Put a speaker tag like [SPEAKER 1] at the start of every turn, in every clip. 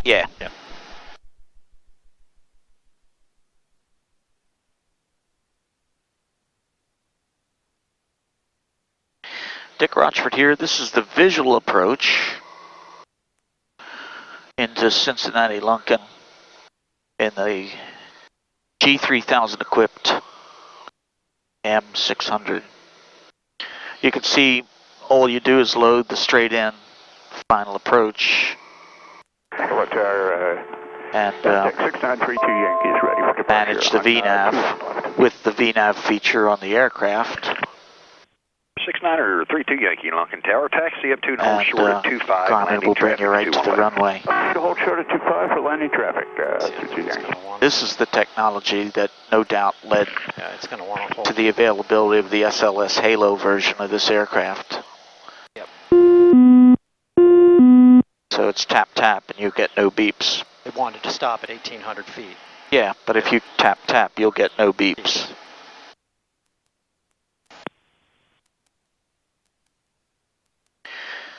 [SPEAKER 1] Yeah.
[SPEAKER 2] Yeah.
[SPEAKER 1] Dick Rochfort here. This is the visual approach into Cincinnati Lunken in the G3000 equipped M600. You can see all you do is load the straight in final approach.
[SPEAKER 3] What's our
[SPEAKER 1] and
[SPEAKER 3] 6932 Yankees ready for departure
[SPEAKER 1] manage the VNAV with the VNAV feature on the aircraft.
[SPEAKER 4] 6932 Yankee Lunken Tower, taxi up to
[SPEAKER 1] And
[SPEAKER 4] hold short at 25,
[SPEAKER 1] Garmin
[SPEAKER 4] landing
[SPEAKER 1] will bring
[SPEAKER 4] traffic
[SPEAKER 1] you right to the runway.
[SPEAKER 3] Hold short at 25 for landing traffic. 22 Yankee.
[SPEAKER 1] This is the technology that no doubt led
[SPEAKER 2] It's going to want to hold.
[SPEAKER 1] to the availability of the SLS Halo version of this aircraft.
[SPEAKER 2] Yep.
[SPEAKER 1] So it's tap tap and you get no beeps.
[SPEAKER 2] It wanted to stop at 1,800 feet.
[SPEAKER 1] Yeah, but if you tap tap, you'll get no beeps.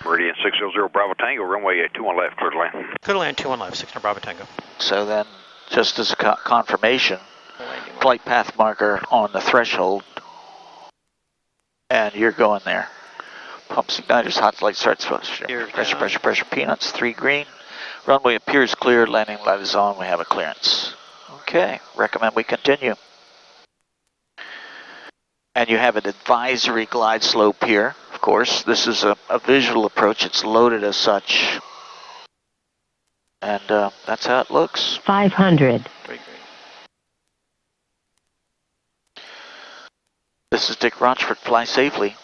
[SPEAKER 4] Meridian 600 Bravo Tango, runway 21 left, clear to land.
[SPEAKER 2] Clear to land 21 left, 600 Bravo Tango.
[SPEAKER 1] So then, just as a confirmation, flight path marker on the threshold, and you're going there. Pumps, igniters, hot light starts, pressure, peanuts, 3 green. Runway appears clear, landing light is on, we have a clearance. Okay, recommend we continue. And you have an advisory glide slope here, of course. This is a visual approach, it's loaded as such. And that's how it looks.
[SPEAKER 5] 500.
[SPEAKER 2] 3 green.
[SPEAKER 1] This is Dick Rochfort, fly safely.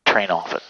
[SPEAKER 1] Train off it.